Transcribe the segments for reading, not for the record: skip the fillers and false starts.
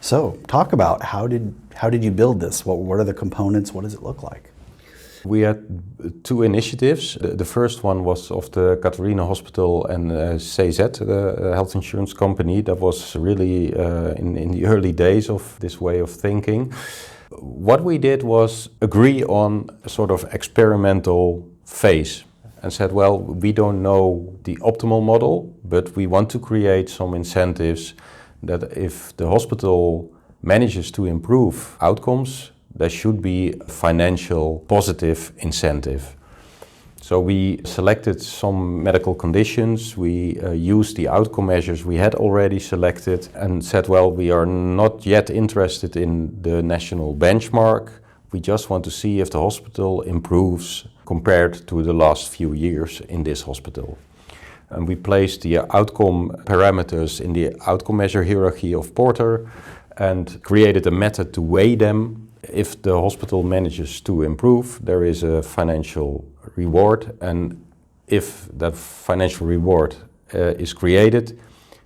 So talk about how did you build this? What are the components? What does it look like? We had two initiatives. The first one was of the Catharina Hospital and CZ, the health insurance company. That was really in the early days of this way of thinking. What we did was agree on a sort of experimental phase and said, well, we don't know the optimal model, but we want to create some incentives that if the hospital manages to improve outcomes, there should be a financial positive incentive. So we selected some medical conditions, we used the outcome measures we had already selected and said, well, we are not yet interested in the national benchmark. We just want to see if the hospital improves compared to the last few years in this hospital. And we placed the outcome parameters in the outcome measure hierarchy of Porter and created a method to weigh them. If the hospital manages to improve, there is a financial reward, and if that financial reward is created,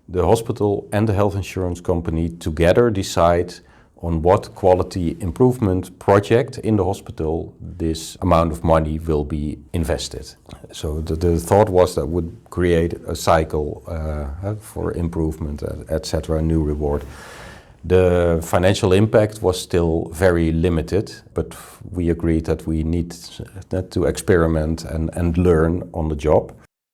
the hospital and the health insurance company together decide on what quality improvement project in the hospital this amount of money will be invested. So the thought was that would create a cycle for improvement, etc., a new reward. The financial impact was still very limited, but we agreed that we need to experiment and learn on the job.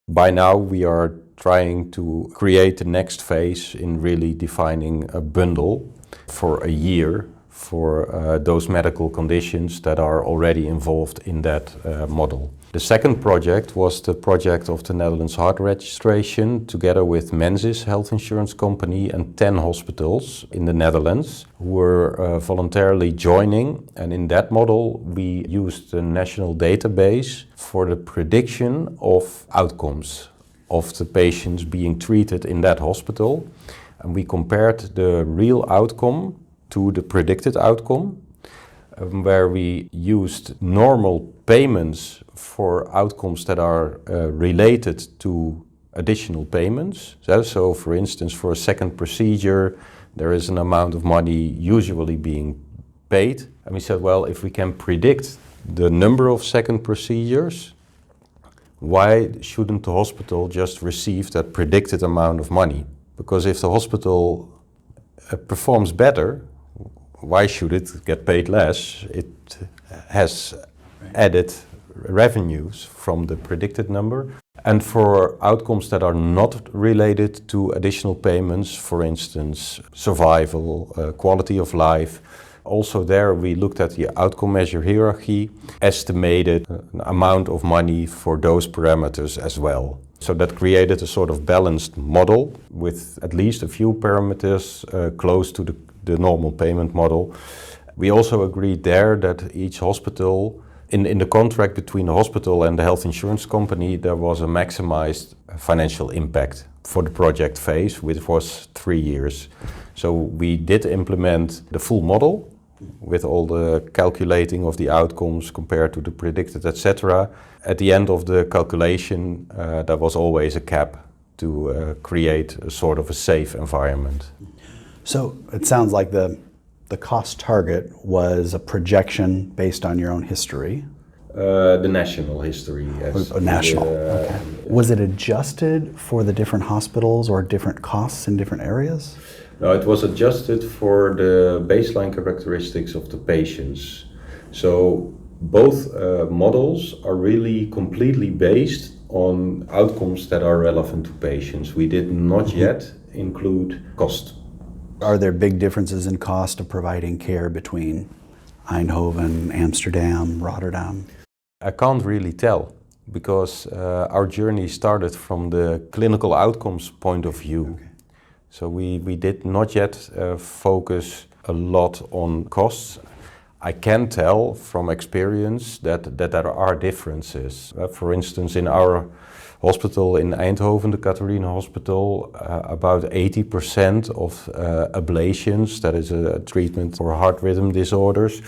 By now we are trying to create the next phase in really defining a bundle for a year for those medical conditions that are already involved in that model. The second project was the project of the Netherlands Heart Registration together with Menzies Health Insurance Company and 10 hospitals in the Netherlands who were voluntarily joining, and in that model we used the national database for the prediction of outcomes of the patients being treated in that hospital, and we compared the real outcome to the predicted outcome, where we used normal payments for outcomes that are related to additional payments. So for instance, for a second procedure, there is an amount of money usually being paid. And we said, well, if we can predict the number of second procedures, why shouldn't the hospital just receive that predicted amount of money? Because if the hospital performs better, why should it get paid less? It has added revenues from the predicted number. And for outcomes that are not related to additional payments, for instance, survival, quality of life, also there we looked at the outcome measure hierarchy, estimated an amount of money for those parameters as well. So that created a sort of balanced model with at least a few parameters close to the normal payment model. We also agreed there that each hospital, in the contract between the hospital and the health insurance company, there was a maximized financial impact for the project phase, which was 3 years. So we did implement the full model with all the calculating of the outcomes compared to the predicted, etc. At the end of the calculation, there was always a cap to create a sort of a safe environment. So it sounds like the cost target was a projection based on your own history. The national history, yes. National, okay. Was it adjusted for the different hospitals or different costs in different areas? No, it was adjusted for the baseline characteristics of the patients. So both models are really completely based on outcomes that are relevant to patients. We did not yet include cost. Are there big differences in cost of providing care between Eindhoven, Amsterdam, Rotterdam? I can't really tell because our journey started from the clinical outcomes point of view. Okay. So we did not yet focus a lot on costs. I can tell from experience that there are differences. For instance, in our hospital in Eindhoven, the Catharina Hospital, about 80% of ablations, that is a treatment for heart rhythm disorders,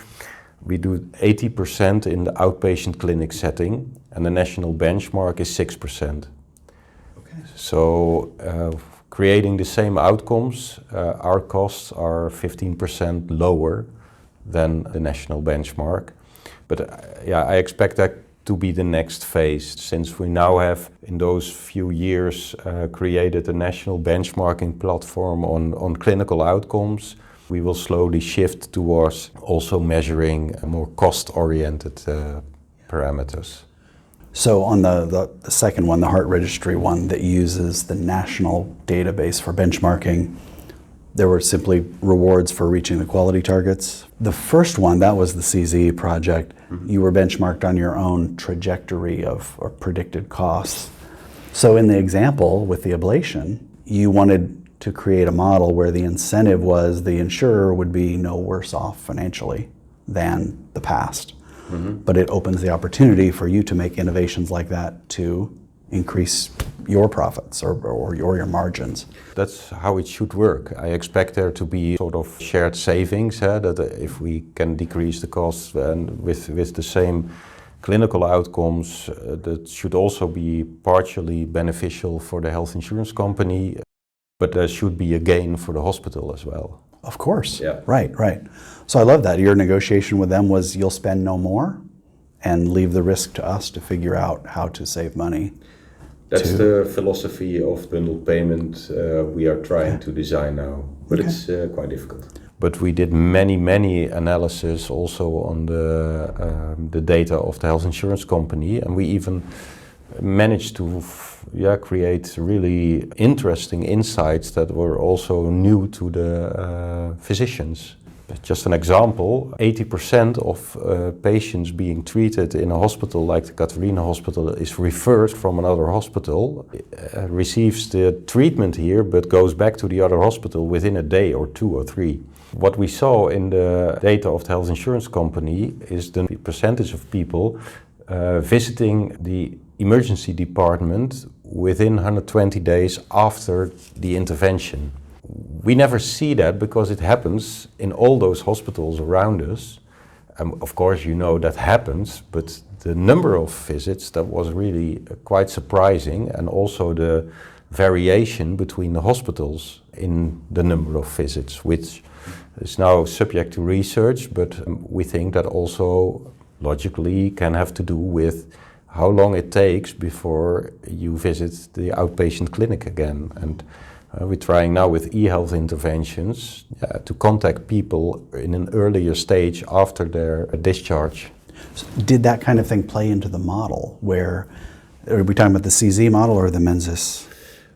we do 80% in the outpatient clinic setting, and the national benchmark is 6%. Okay. So creating the same outcomes, our costs are 15% lower than the national benchmark. But yeah, I expect that to be the next phase, since we now have, in those few years, created a national benchmarking platform on clinical outcomes. We will slowly shift towards also measuring more cost-oriented parameters. So on the second one, the heart registry one that uses the national database for benchmarking, there were simply rewards for reaching the quality targets. The first one, that was the CZ project. Mm-hmm. You were benchmarked on your own trajectory of or predicted costs. So in the example with the ablation, you wanted to create a model where the incentive was the insurer would be no worse off financially than the past. Mm-hmm. But it opens the opportunity for you to make innovations like that to increase your profits or your margins. That's how it should work. I expect there to be sort of shared savings, that if we can decrease the costs and with the same clinical outcomes, that should also be partially beneficial for the health insurance company, but there should be a gain for the hospital as well. Of course. Yeah. Right. So I love that. Your negotiation with them was you'll spend no more and leave the risk to us to figure out how to save money. That's the philosophy of bundled payment we are trying to design now, but it's quite difficult. But we did many analysis also on the data of the health insurance company, and we even managed to create really interesting insights that were also new to the physicians. Just an example, 80% of patients being treated in a hospital like the Catharina Hospital is referred from another hospital, receives the treatment here but goes back to the other hospital within a day or 2 or 3. What we saw in the data of the health insurance company is the percentage of people visiting the emergency department within 120 days after the intervention. We never see that because it happens in all those hospitals around us. Of course, you know that happens, but the number of visits, that was really quite surprising, and also the variation between the hospitals in the number of visits, which is now subject to research, but we think that also logically can have to do with how long it takes before you visit the outpatient clinic again. And we're trying now with e-health interventions to contact people in an earlier stage after their discharge. So did that kind of thing play into the model? Where, are we talking about the CZ model or the Menzies?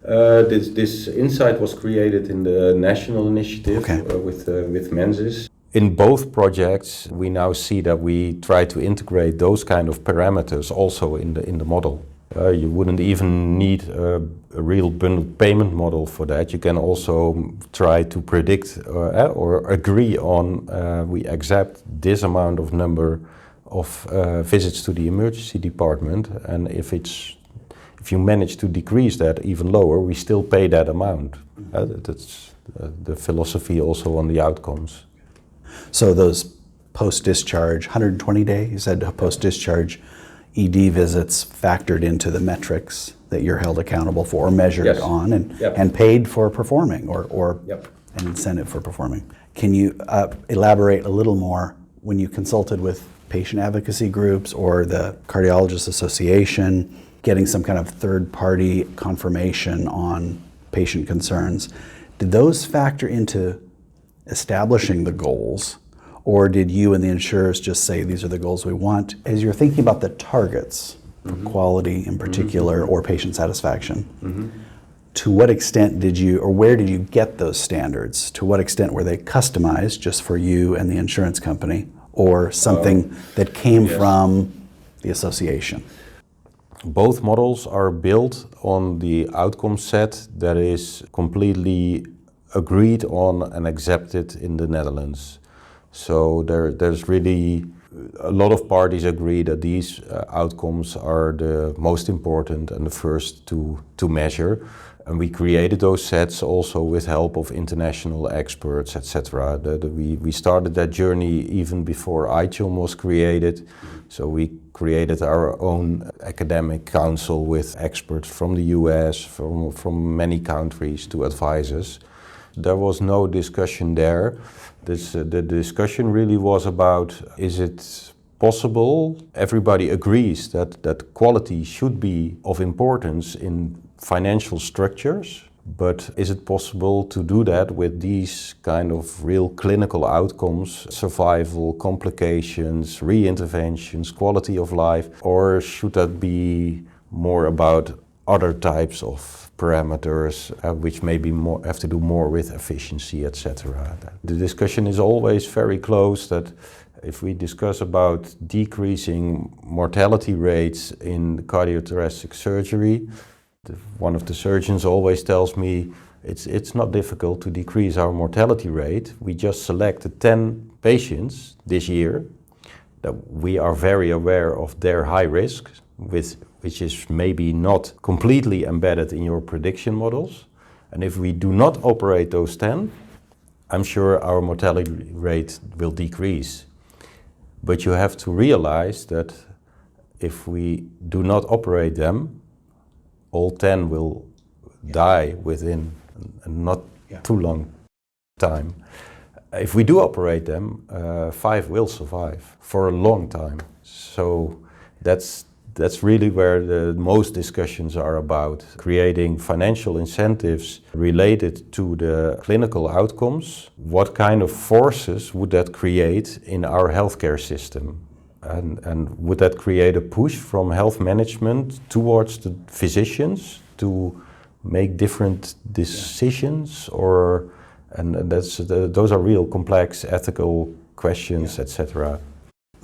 This insight was created in the national initiative with Menzies. In both projects, we now see that we try to integrate those kind of parameters also in the model. You wouldn't even need a real bundled payment model for that. You can also try to predict or agree on we accept this amount of number of visits to the emergency department, and if you manage to decrease that even lower, we still pay that amount. That's the philosophy also on the outcomes. So those post-discharge, 120-day, you said post-discharge ED visits factored into the metrics that you're held accountable for or measured on and paid for performing or an incentive for performing. Can you elaborate a little more when you consulted with patient advocacy groups or the Cardiologists Association, getting some kind of third-party confirmation on patient concerns? Did those factor into establishing the goals, or did you and the insurers just say these are the goals we want? As you're thinking about the targets for quality in particular or patient satisfaction, to what extent did you, or where did you get those standards? To what extent were they customized just for you and the insurance company, or something that came from the association? Both models are built on the outcome set that is completely agreed on and accepted in the Netherlands. So there's really a lot of parties agree that these outcomes are the most important and the first to measure. And we created those sets also with help of international experts, etc. We started that journey even before ICHOM was created. So we created our own academic council with experts from the US, from many countries to advise us. There was no discussion there. The discussion really was about, is it possible? Everybody agrees that quality should be of importance in financial structures, but is it possible to do that with these kind of real clinical outcomes, survival, complications, re-interventions, quality of life, or should that be more about other types of parameters which maybe have to do more with efficiency, etc. The discussion is always very close that if we discuss about decreasing mortality rates in cardiothoracic surgery, one of the surgeons always tells me it's not difficult to decrease our mortality rate. We just selected 10 patients this year that we are very aware of their high risk, which is maybe not completely embedded in your prediction models. And if we do not operate those 10, I'm sure our mortality rate will decrease. But you have to realize that if we do not operate them, all 10 will die within a not too long time. If we do operate them, 5 will survive for a long time. So that's really where the most discussions are about, creating financial incentives related to the clinical outcomes. What kind of forces would that create in our healthcare system? And would that create a push from health management towards the physicians to make different decisions? Those are real complex ethical questions, etc.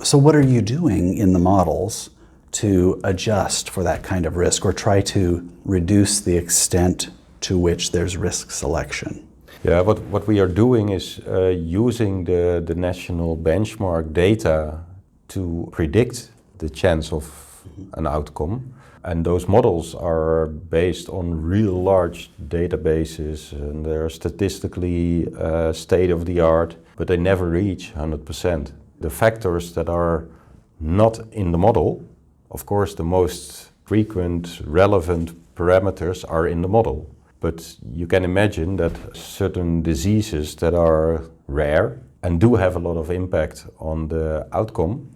So what are you doing in the models to adjust for that kind of risk, or try to reduce the extent to which there's risk selection? Yeah, what we are doing is using the national benchmark data to predict the chance of an outcome. And those models are based on real large databases, and they're statistically state-of-the-art, but they never reach 100%. The factors that are not in the model, of course, the most frequent, relevant parameters are in the model. But you can imagine that certain diseases that are rare and do have a lot of impact on the outcome,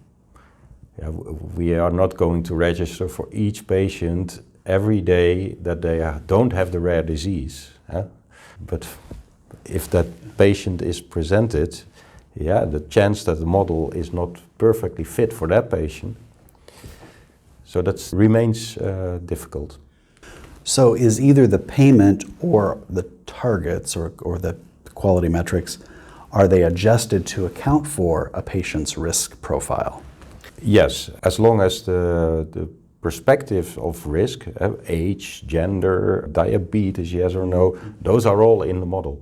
we are not going to register for each patient every day that they don't have the rare disease. But if that patient is presented, the chance that the model is not perfectly fit for that patient, so that remains difficult. So is either the payment or the targets or the quality metrics, are they adjusted to account for a patient's risk profile? Yes, as long as the perspective of risk, age, gender, diabetes, yes or no, those are all in the model.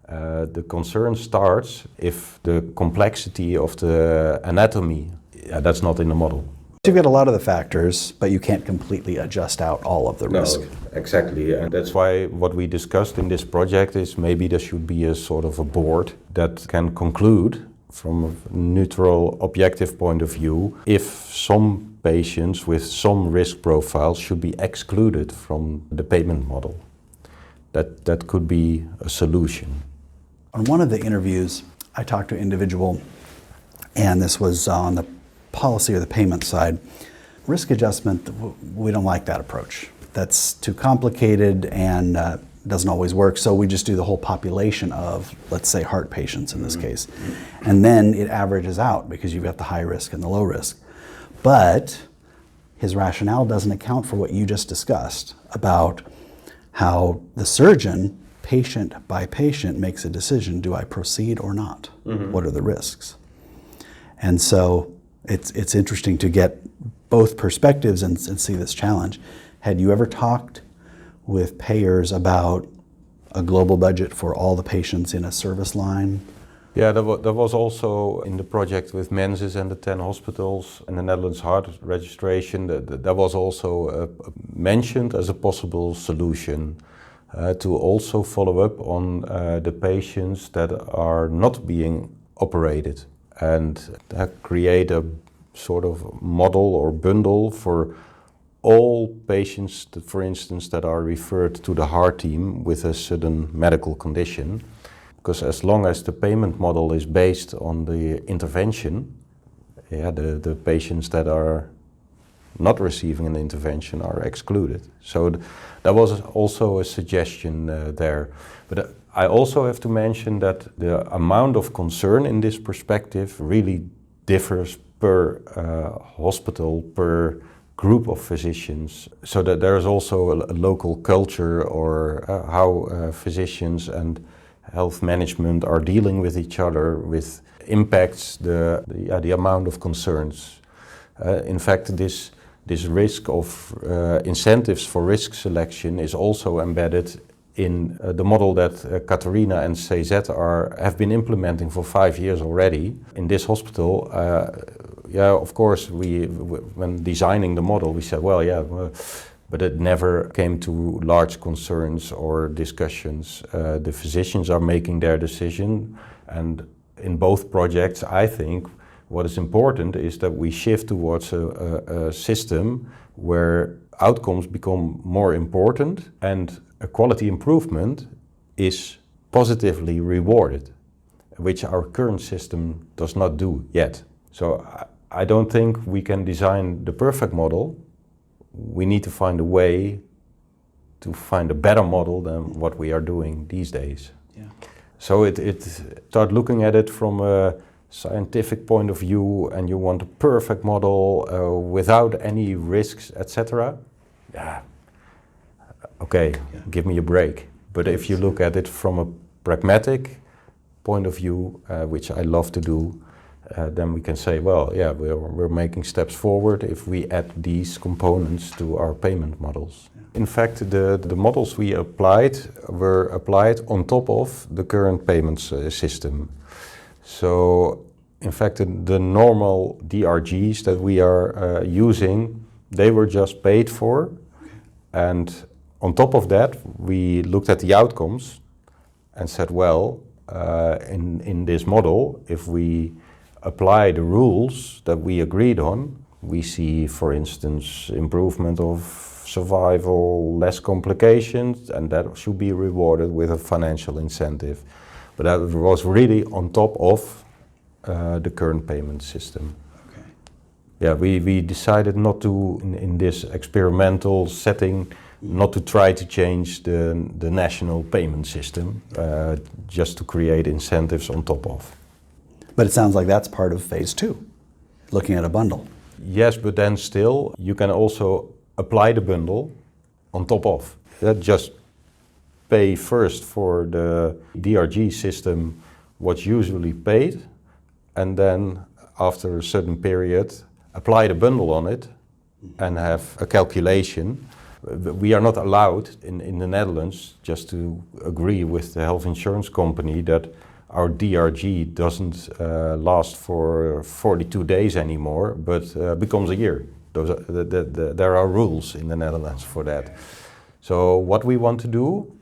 The concern starts if the complexity of the anatomy, that's not in the model. You get a lot of the factors, but you can't completely adjust out all of the risk. No, exactly, and that's why what we discussed in this project is maybe there should be a sort of a board that can conclude from a neutral, objective point of view if some patients with some risk profiles should be excluded from the payment model. That could be a solution. On one of the interviews, I talked to an individual, and this was on the policy or the payment side. Risk adjustment, we don't like that approach. That's too complicated and doesn't always work, so we just do the whole population of, let's say, heart patients in this case. And then it averages out because you've got the high risk and the low risk. But his rationale doesn't account for what you just discussed about how the surgeon, patient by patient, makes a decision, do I proceed or not? What are the risks? And so it's interesting to get both perspectives and see this challenge. Had you ever talked with payers about a global budget for all the patients in a service line? Yeah, that was also in the project with Menzies and the 10 hospitals and the Netherlands Heart Registration. That was also mentioned as a possible solution to also follow up on the patients that are not being operated and create a sort of model or bundle for all patients, for instance, that are referred to the heart team with a sudden medical condition. Because as long as the payment model is based on the intervention, the patients that are not receiving an intervention are excluded. So that was also a suggestion there. But I also have to mention that the amount of concern in this perspective really differs per hospital, per group of physicians. So that there is also a local culture or how physicians and health management are dealing with each other, with impacts the amount of concerns. In fact, this risk of incentives for risk selection is also embedded in the model that Catharina and CZ have been implementing for 5 years already. In this hospital, of course, when designing the model, we said, but it never came to large concerns or discussions. The physicians are making their decision, and in both projects, I think what is important is that we shift towards a system where outcomes become more important and a quality improvement is positively rewarded, which our current system does not do yet. So I don't think we can design the perfect model. We need to find a way to find a better model than what we are doing these days. Yeah. So it start looking at it from a scientific point of view, and you want a perfect model without any risks, etc. Yeah. Okay, give me a break. But if you look at it from a pragmatic point of view, which I love to do, then we can say, we're making steps forward if we add these components to our payment models. Yeah. In fact, the models we applied were applied on top of the current payments system. So, in fact, the normal DRGs that we are using, they were just paid for. And on top of that, we looked at the outcomes and said, in this model, if we apply the rules that we agreed on, we see, for instance, improvement of survival, less complications, and that should be rewarded with a financial incentive. But that was really on top of the current payment system. Okay. Yeah, we decided not to, in this experimental setting, not to try to change the national payment system, just to create incentives on top of. But it sounds like that's part of phase 2, looking at a bundle. Yes, but then still, you can also apply the bundle on top of. Just pay first for the DRG system what's usually paid, and then after a certain period, apply the bundle on it and have a calculation. We are not allowed in the Netherlands just to agree with the health insurance company that our DRG doesn't last for 42 days anymore, but becomes a year. There are rules in the Netherlands for that. So what we want to do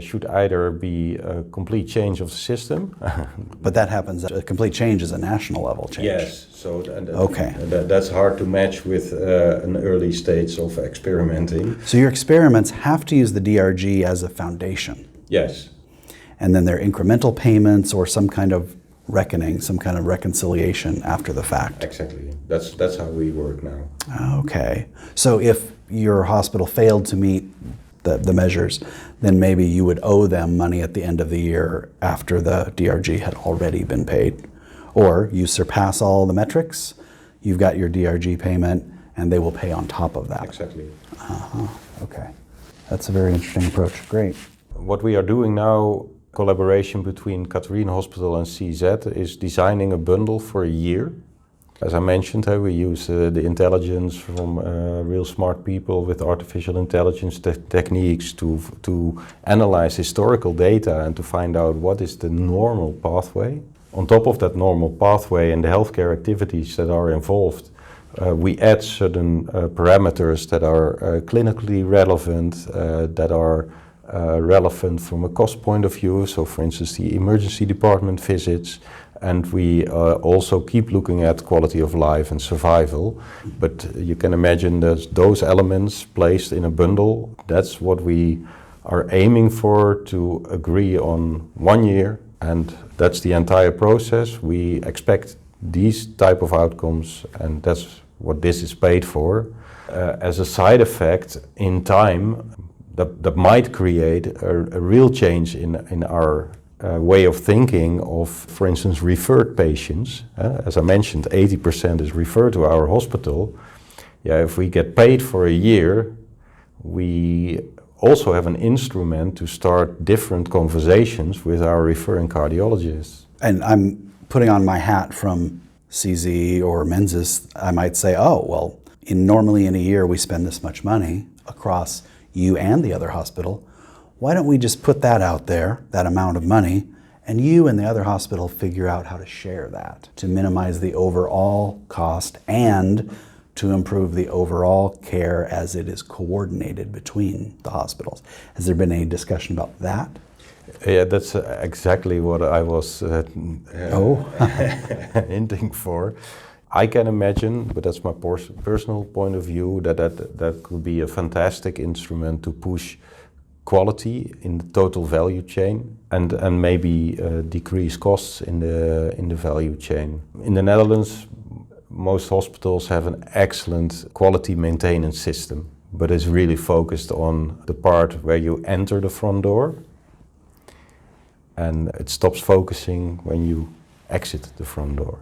should either be a complete change of the system. But that happens, a complete change is a national level change. Yes, so that's hard to match with an early stage of experimenting. So your experiments have to use the DRG as a foundation. Yes. And then there are incremental payments or some kind of reckoning, some kind of reconciliation after the fact. Exactly. That's how we work now. Okay. So if your hospital failed to meet the measures, then maybe you would owe them money at the end of the year after the DRG had already been paid. Or you surpass all the metrics, you've got your DRG payment, and they will pay on top of that. Exactly. Okay. That's a very interesting approach. Great. What we are doing now, collaboration between Catharina Hospital and CZ, is designing a bundle for a year As I mentioned, we use the intelligence from real smart people with artificial intelligence techniques to analyze historical data and to find out what is the normal pathway. On top of that normal pathway and the healthcare activities that are involved, we add certain parameters that are clinically relevant, that are relevant from a cost point of view. So for instance, the emergency department visits, and we also keep looking at quality of life and survival. But you can imagine that those elements placed in a bundle, that's what we are aiming for, to agree on 1 year, and that's the entire process. We expect these type of outcomes, and that's what this is paid for. As a side effect, in time, that might create a real change in our way of thinking of, for instance, referred patients. As I mentioned, 80% is referred to our hospital. Yeah, if we get paid for a year, we also have an instrument to start different conversations with our referring cardiologists. And I'm putting on my hat from CZ or Menzies. I might say, oh, well, normally in a year we spend this much money across you and the other hospital. Why don't we just put that out there, that amount of money, and you and the other hospital figure out how to share that to minimize the overall cost and to improve the overall care as it is coordinated between the hospitals. Has there been any discussion about that? Yeah, that's exactly what I was hinting for. I can imagine, but that's my personal point of view, that could be a fantastic instrument to push quality in the total value chain and maybe decrease costs in the value chain. In the Netherlands, most hospitals have an excellent quality maintenance system, but it's really focused on the part where you enter the front door, and it stops focusing when you exit the front door.